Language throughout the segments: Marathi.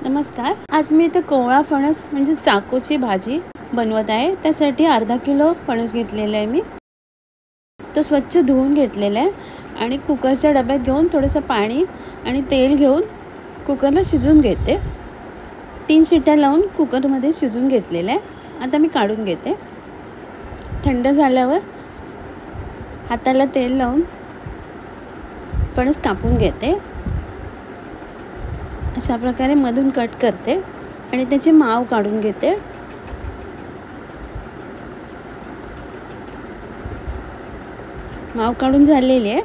नमस्कार. आज मी इथे कोवळा फणस म्हणजे चाकूची भाजी बनवत आहे. त्यासाठी अर्धा किलो फणस घेतलेला आहे मी. तो स्वच्छ धुवून घेतलेला आहे आणि कुकरच्या डब्यात घेऊन थोडंसं पाणी आणि तेल घेऊन कुकरला शिजवून घेते. 3 शिट्ट्या लावून कुकरमध्ये शिजवून घेतलेलं आहे. आता मी काढून घेते. थंड झाल्यावर हाताला तेल लावून फणस कापून घेते. अशा प्रकारे मधून कट करते आणि त्याचे माव काढून घेते. माव काढून झालेली आहे.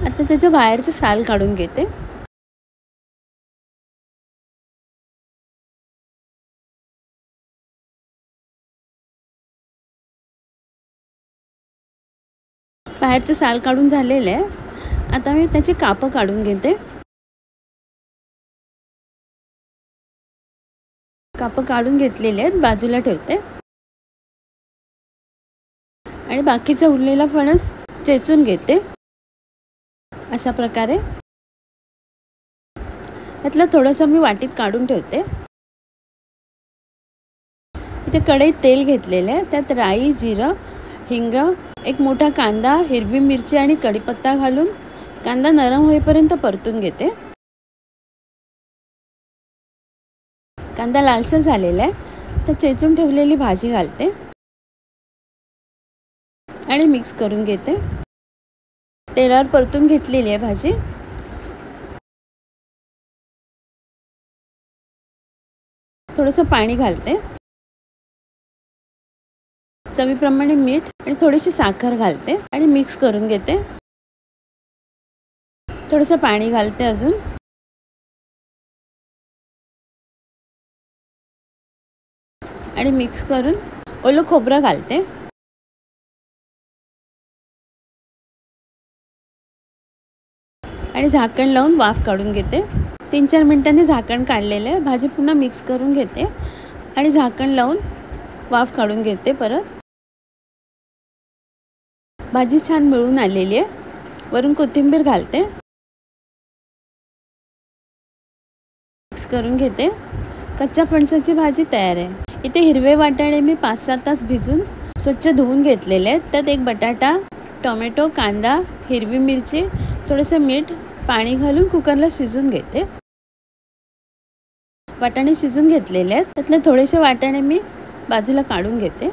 आता त्याचं बाहेरचं साल काढून घेते. बाहेरचं साल काढून झालेलं आहे. आता मी त्याची कापं काढून घेते. कापं काढून घेतलेले आहेत, बाजूला ठेवते आणि बाकीचा उरलेला फणस चेचून घेते. अशा प्रकारे त्यातलं थोडंसं मी वाटीत काढून ठेवते. इथे कढईत तेल घेतलेलं आहे. त्यात राई, जिरं, हिंग, एक मोठा कांदा, हिरवी मिरची आणि कढीपत्ता घालून कांदा नरम होईपर्यंत परतून घेते. कांदा लालसर झालेला आहे तर चेचून ठेवलेली भाजी घालते आणि मिक्स करून घेते. तेलावर परतून घेतलेली आहे भाजी. थोडंसं पाणी घालते, चवीप्रमाणे मीठ आणि थोडीशी साखर घालते आणि मिक्स करून घेते. थोडंसं पाणी घालते अजून आणि मिक्स करून ओलं खोबरं घालते आणि झाकण लावून वाफ काढून घेते. 3-4 मिनिटांनी झाकण काढलेलं आहे. भाजी पुन्हा मिक्स करून घेते आणि झाकण लावून वाफ काढून घेते. परत भाजी छान मिळून आलेली आहे. वरून कोथिंबीर घालते, मिक्स करून घेते. कच्च्या फणसाची भाजी तयार आहे. इथे हिरवे वाटाणे मी 5-6 तास भिजून स्वच्छ धुवून घेतलेले आहेत. त्यात एक बटाटा, टोमॅटो, कांदा, हिरवी मिरची, थोडंसं मीठ, पाणी घालून कुकरला शिजवून घेते. वाटाणे शिजून घेतलेले आहेत. त्यातले थोडेसे वाटाणे मी बाजूला काढून घेते.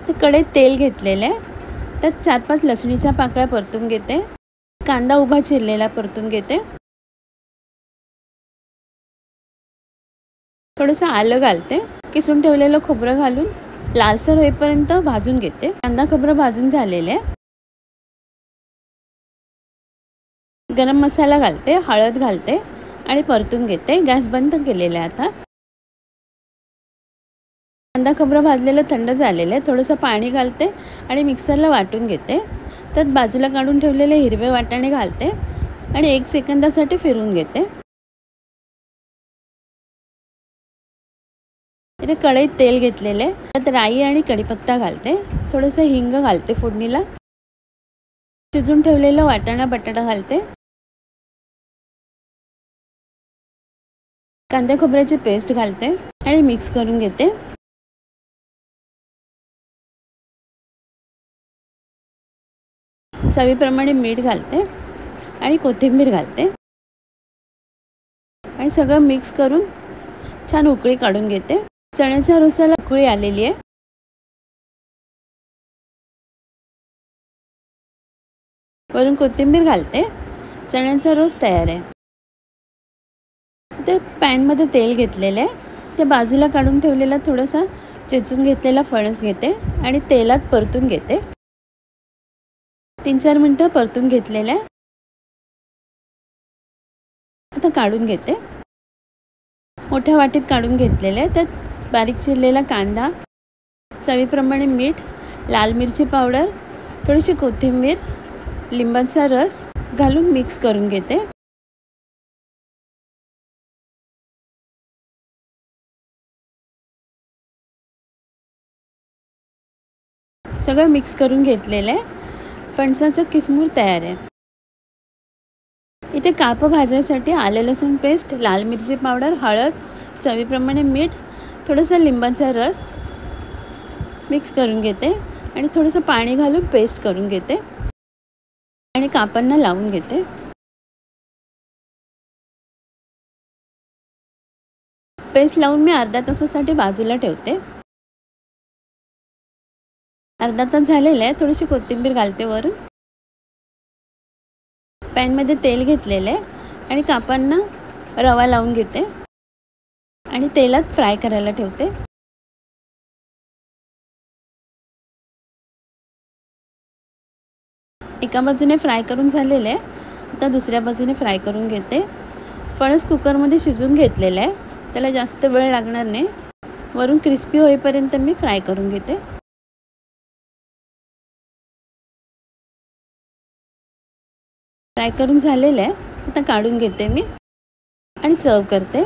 ते कढईत तेल घेतलेलं आहे. त्यात 4-5 लसणीच्या पाकळ्या परतून घेते. कांदा उभा चिरलेला परतून घेते. थोडंसं आलं घालते. किसून ठेवलेलं खोबरं घालून लालसर होईपर्यंत भाजून घेते. कांदा खोबरं भाजून झालेले आहे. गरम मसाला घालते, हळद घालते आणि परतून घेते. गॅस बंद केलेला आहे. आता कांदा खोबरं भाजलेलं थंड झालेलं आहे. थोडंसं पाणी घालते आणि मिक्सरला वाटून घेते. त्यात बाजूला काढून ठेवलेले हिरवे वाटाणे घालते आणि 1 सेकंदासाठी फिरवून घेते. इथे कढईत तेल घेतलेले आहे. त्यात राई आणि कढीपत्ता घालते. थोडंसं हिंग घालते फोडणीला. शिजून ठेवलेलं वाटाणा बटाटा घालते. कांदा खोबऱ्याची पेस्ट घालते आणि मिक्स करून घेते. चवीप्रमाणे मीठ घालते आणि कोथिंबीर घालते आणि सगळं मिक्स करून छान उकळी काढून घेते. चण्याच्या रसाला उकळी आलेली आहे. वरून कोथिंबीर घालते. चण्याचा रस तयार आहे. ते पॅनमध्ये तेल घेतलेलं आहे. ते बाजूला काढून ठेवलेला थोडासा चेचून घेतलेला फणस घेते आणि तेलात परतून घेते. 3-4 मिनिटं परतून घेतलेलं आहे. आता काढून घेते. मोठ्या वाटीत काढून घेतलेलं आहे. त्यात बारीक चिरलेला कांदा, चवीप्रमाणे मीठ, लाल मिरची पावडर, थोडीशी कोथिंबीर, लिंबाचा रस घालून मिक्स करून घेते. सगळं मिक्स करून घेतलेलं आहे. फणसाचं किसमूर तयार आहे. इथे कापं भाजायसाठी आले लसूण पेस्ट, लाल मिरची पावडर, हळद, चवीप्रमाणे मीठ, थोडंसं लिंबाचा रस मिक्स करून घेते आणि थोडंसं पाणी घालून पेस्ट करून घेते आणि कापांना लावून घेते. पेस्ट लावून मी अर्धा तासासाठी बाजूला ठेवते. अर्धा तास झालेला आहे. थोडीशी कोथिंबीर घालते वरून. पॅनमध्ये तेल घेतलेलं आहे आणि कापांना रवा लावून घेते आणि तेलात फ्राय करायला ठेवते. एका बाजूने फ्राय करून झालेलं आहे. आता दुसऱ्या बाजूने फ्राय करून घेते. फणस कुकरमध्ये शिजवून घेतलेलं आहे. त्याला जास्त वेळ लागणार नाही. वरून क्रिस्पी होईपर्यंत मी फ्राय करून घेते. फ्राय करून झालेलं आहे. आता काढून घेते मी आणि सर्व करते.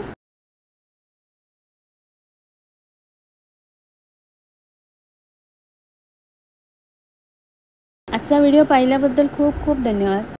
आजचा व्हिडिओ पाहिल्याबद्दल खूप खूप धन्यवाद.